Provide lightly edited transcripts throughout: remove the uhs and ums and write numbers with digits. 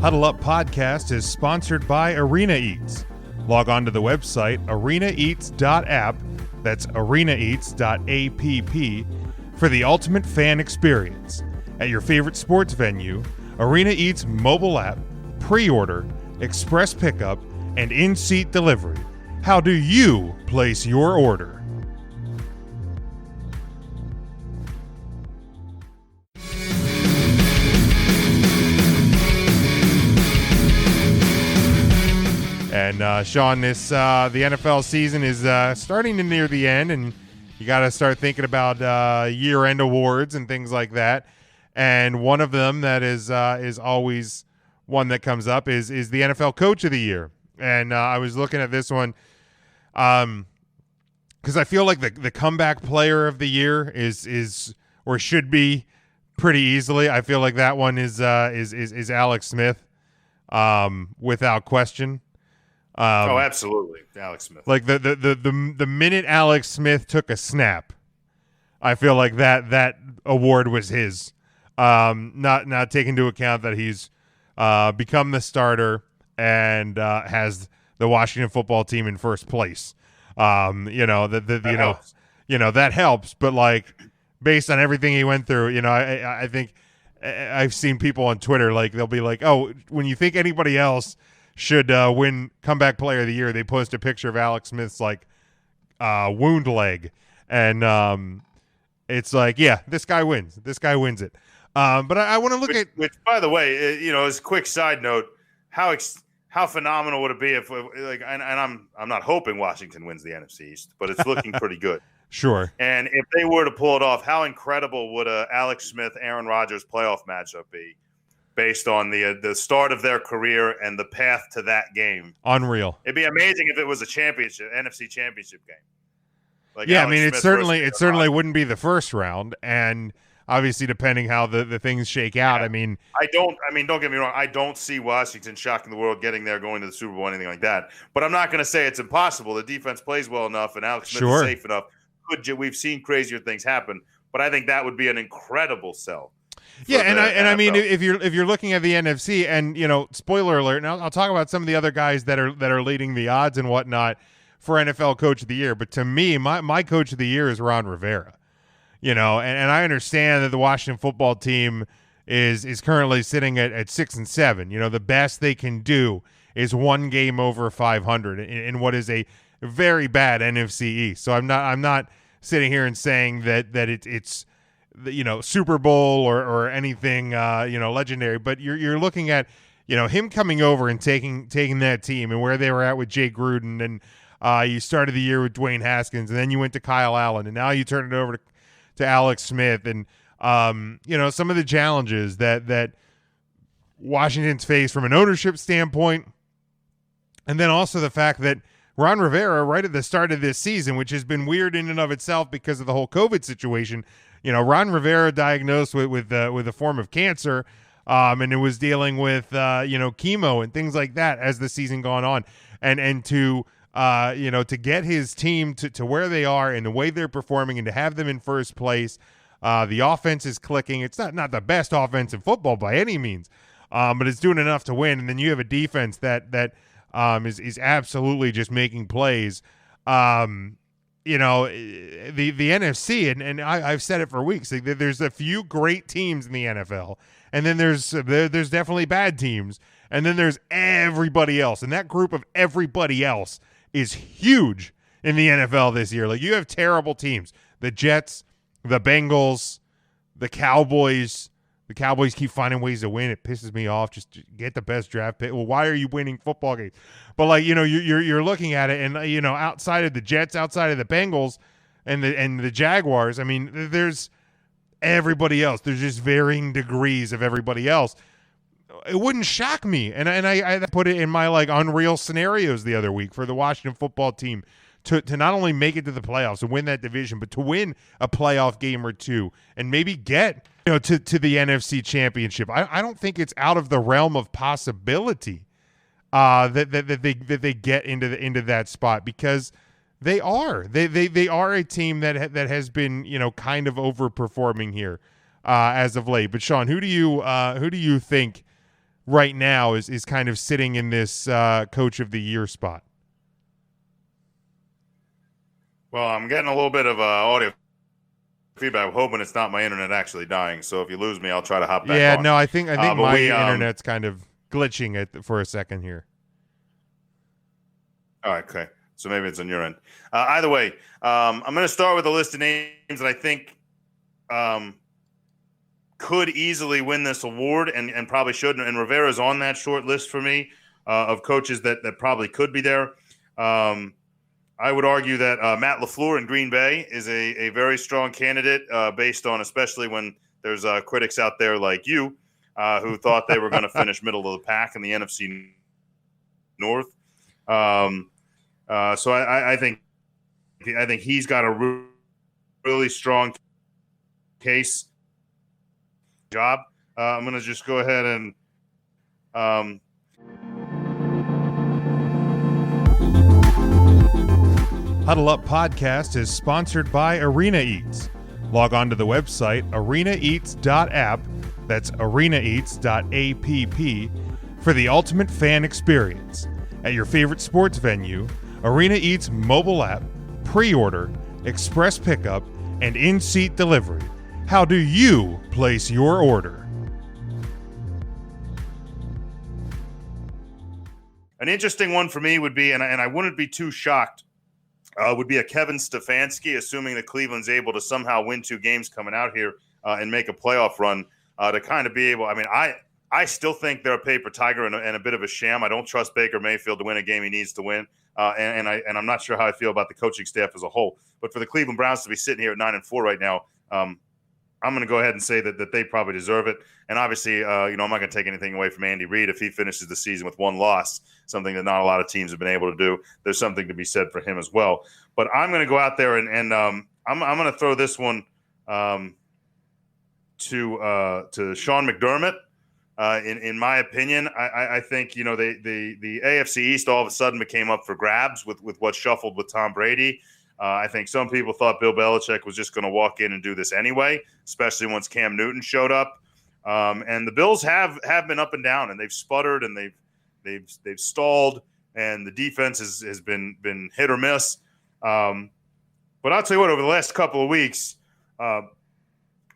Huddle Up Podcast is sponsored by Arena Eats. Log on to the website arenaeats.app, that's arenaeats.app, for the ultimate fan experience. At your favorite sports venue, Arena Eats mobile app, pre-order, express pickup, and in-seat delivery. How do you place your order? And Sean, the NFL season is starting to near the end, and you got to start thinking about year-end awards and things like that. And one of them that is always one that comes up is the NFL Coach of the Year. And I was looking at this one because I feel like the comeback player of the year is or should be pretty easily. I feel like that one is Alex Smith, without question. Absolutely, Alex Smith. Like the minute Alex Smith took a snap, I feel like that award was his. Not taking into account that he's become the starter and has the Washington football team in first place. That helps. But like based on everything he went through, I think I've seen people on Twitter like they'll be like, oh, when you think anybody else should win comeback player of the year, they post a picture of Alex Smith's like wound leg, and it's like, yeah, this guy wins it. But I want to look at which, by the way, as a quick side note, how phenomenal would it be if and I'm not hoping Washington wins the NFC East, but it's looking pretty good. Sure. And if they were to pull it off, how incredible would a Alex Smith Aaron Rodgers playoff matchup be? Based on the start of their career and the path to that game. Unreal. It'd be amazing if it was a NFC championship game. Like yeah, Alex Smith it certainly wouldn't be the first round, and obviously depending how the things shake out. Yeah. Don't get me wrong, I don't see Washington shocking the world, getting there, going to the Super Bowl, anything like that. But I'm not going to say it's impossible. The defense plays well enough, and Alex Smith is safe enough. We've seen crazier things happen, but I think that would be an incredible sell. Yeah, I mean, if you're looking at the NFC, and spoiler alert, and I'll talk about some of the other guys that are leading the odds and whatnot for NFL Coach of the Year. But to me, my Coach of the Year is Ron Rivera. And I understand that the Washington football team is currently sitting at 6-7. The best they can do is one game over 500 in what is a very bad NFC East. So I'm not sitting here and saying that it's Super Bowl or anything legendary, but you're looking at him coming over and taking that team and where they were at with Jay Gruden, and you started the year with Dwayne Haskins, and then you went to Kyle Allen, and now you turn it over to Alex Smith, and some of the challenges that Washington's faced from an ownership standpoint, and then also the fact that Ron Rivera, right at the start of this season, which has been weird in and of itself because of the whole COVID situation. Ron Rivera diagnosed with a form of cancer, and it was dealing with chemo and things like that as the season gone on, and to get his team to where they are and the way they're performing and to have them in first place, the offense is clicking. It's not the best offense in football by any means, but it's doing enough to win. And then you have a defense that is absolutely just making plays. The NFC, and I've said it for weeks, like, there's a few great teams in the NFL, and then there's definitely bad teams, and then there's everybody else, and that group of everybody else is huge in the NFL this year. Like, you have terrible teams, the Jets, the Bengals, the Cowboys. The Cowboys keep finding ways to win. It pisses me off. Just get the best draft pick. Well, why are you winning football games? But you're looking at it, and outside of the Jets, outside of the Bengals, and the Jaguars, I mean, there's everybody else. There's just varying degrees of everybody else. It wouldn't shock me, and I put it in my unreal scenarios the other week for the Washington football team to not only make it to the playoffs and win that division, but to win a playoff game or two and maybe get to the NFC Championship. I don't think it's out of the realm of possibility that they get into that spot, because they are a team that has been kind of overperforming here as of late. But Sean, who do you think right now is kind of sitting in this coach of the year spot? Well, I'm getting a little bit of audio feedback. I'm hoping it's not my internet actually dying. So if you lose me, I'll try to hop back on. Yeah, no, I think my internet's kind of glitching it for a second here. All right, okay. So maybe it's on your end. Either way, I'm going to start with a list of names that I think could easily win this award and probably should. And Rivera's on that short list for me of coaches that probably could be there. I would argue that Matt LaFleur in Green Bay is a very strong candidate based on, especially when there's critics out there like you who thought they were going to finish middle of the pack in the NFC North. So I think he's got a really strong case job. I'm going to just go ahead and Huddle Up Podcast is sponsored by Arena Eats. Log on to the website arenaeats.app, that's arenaeats.app, for the ultimate fan experience. At your favorite sports venue, Arena Eats mobile app, pre-order, express pickup, and in-seat delivery. How do you place your order? An interesting one for me would be, and I wouldn't be too shocked, would be a Kevin Stefanski, assuming that Cleveland's able to somehow win 2 games coming out here and make a playoff run to kind of be able. I mean, I still think they're a paper tiger and a bit of a sham. I don't trust Baker Mayfield to win a game he needs to win, and I'm not sure how I feel about the coaching staff as a whole. But for the Cleveland Browns to be sitting here at 9-4 right now, I'm going to go ahead and say that they probably deserve it. And obviously, I'm not going to take anything away from Andy Reid if he finishes the season with 1 loss, something that not a lot of teams have been able to do. There's something to be said for him as well. But I'm going to go out there and I'm going to throw this one to Sean McDermott. In my opinion, I think the AFC East all of a sudden became up for grabs with what shuffled with Tom Brady. I think some people thought Bill Belichick was just going to walk in and do this anyway, especially once Cam Newton showed up. And the Bills have been up and down, and they've sputtered and they've stalled, and the defense has been hit or miss. But I'll tell you what, over the last couple of weeks, that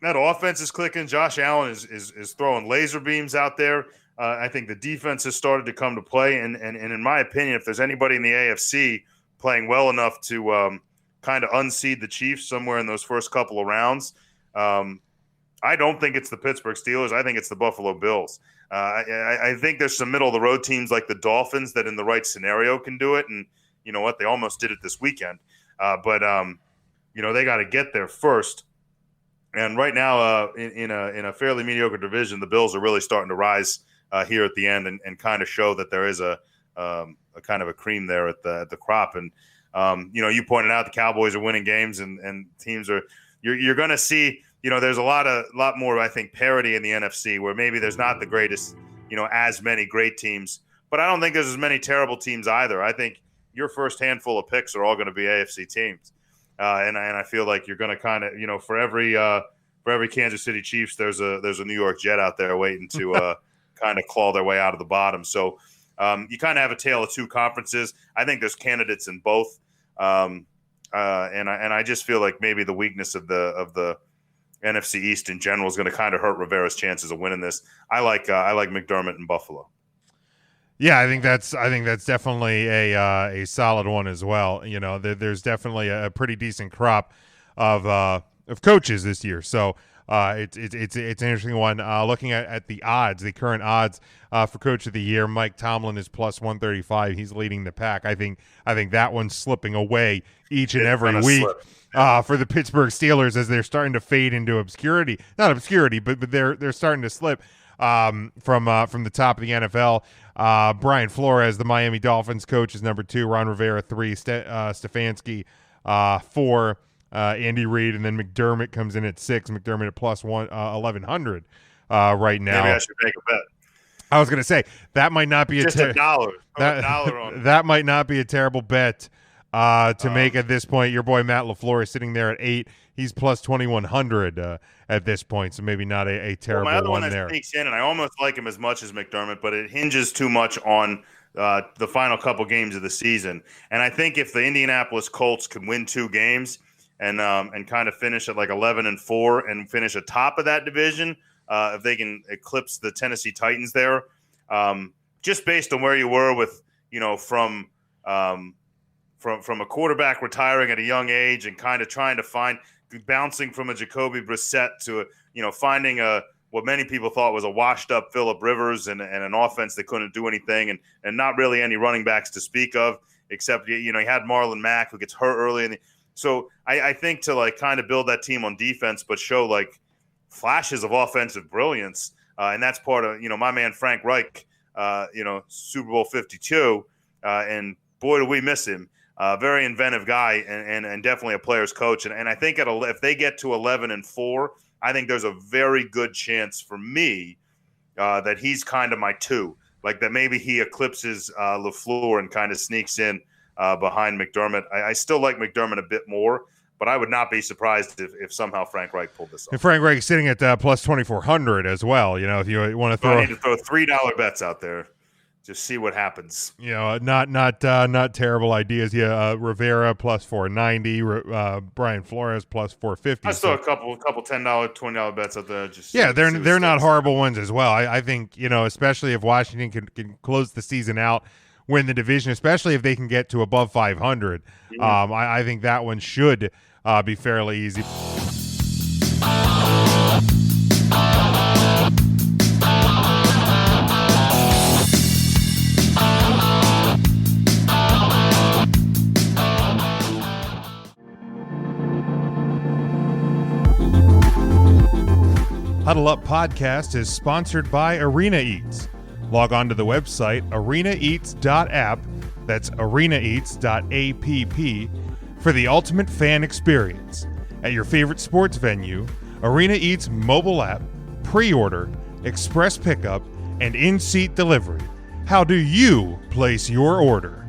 offense is clicking. Josh Allen is throwing laser beams out there. I think the defense has started to come to play, and in my opinion, if there's anybody in the AFC playing well enough to kind of unseed the Chiefs somewhere in those first couple of rounds, I don't think it's the Pittsburgh Steelers. I think it's the Buffalo Bills. I think there's some middle-of-the-road teams like the Dolphins that in the right scenario can do it, and you know what? They almost did it this weekend. But they got to get there first. And right now, in a fairly mediocre division, the Bills are really starting to rise here at the end and kind of show that there is a kind of a cream there at the crop. And you pointed out the Cowboys are winning games, and teams are. You're going to see. There's a lot more, I think, parity in the NFC where maybe there's not the greatest, as many great teams, but I don't think there's as many terrible teams either. I think your first handful of picks are all going to be AFC teams. And I feel like you're going to kind of, for every Kansas City Chiefs, there's a New York Jet out there waiting to kind of claw their way out of the bottom. So you kind of have a tale of 2 conferences. I think there's candidates in both. And I just feel like maybe the weakness of the NFC East in general is going to kind of hurt Rivera's chances of winning this. I like McDermott in Buffalo. Yeah, I think that's definitely a solid one as well. There's definitely a pretty decent crop of coaches this year. So it's an interesting one. Looking at the odds, the current odds for Coach of the Year, Mike Tomlin is plus 135. He's leading the pack. I think that one's slipping away each and every week for the Pittsburgh Steelers as they're starting to fade into obscurity. Not obscurity, but they're starting to slip from the top of the NFL. Brian Flores, the Miami Dolphins coach, is number 2. Ron Rivera 3. Stefanski 4. Andy Reid, and then McDermott comes in at 6. McDermott at plus 1,100 right now. Maybe I should make a bet. I was going to say that might not be just $1. $1 on it. That might not be a terrible bet. to make at this point. Your boy Matt LaFleur is sitting there at 8. He's plus 2,100 at this point, so maybe not a terrible my other one that there. Sneaks in, and I almost like him as much as McDermott, but it hinges too much on the final couple games of the season. And I think if the Indianapolis Colts can win 2 games and kind of finish at like 11-4 and finish atop of that division, if they can eclipse the Tennessee Titans there, just based on where you were with, from a quarterback retiring at a young age and kind of trying to bouncing from a Jacoby Brissett to finding what many people thought was a washed up Phillip Rivers and an offense that couldn't do anything and not really any running backs to speak of, except he had Marlon Mack, who gets hurt early so I think to like kind of build that team on defense but show like flashes of offensive brilliance, and that's part of my man Frank Reich, Super Bowl 52, and boy do we miss him. Very inventive guy and definitely a player's coach. And I think if they get to 11-4, I think there's a very good chance for me that he's kind of my 2. Like that maybe he eclipses LaFleur and kind of sneaks in behind McDermott. I still like McDermott a bit more, but I would not be surprised if somehow Frank Reich pulled this off. And Frank Reich sitting at plus 2,400 as well. If you want to throw, I need to throw $3 bets out there. Just see what happens. Not terrible ideas. Yeah, Rivera plus 490, Brian Flores plus 450. I saw a couple $10, $20 bets out there. They're not horrible ones as well. I think especially if Washington can close the season out, win the division, especially if they can get to above 500. Mm-hmm. I think that one should be fairly easy. Huddle Up Podcast is sponsored by Arena Eats. Log on to the website arenaeats.app, that's arenaeats.app, for the ultimate fan experience. At your favorite sports venue, Arena Eats mobile app, pre-order, express pickup, and in-seat delivery. How do you place your order?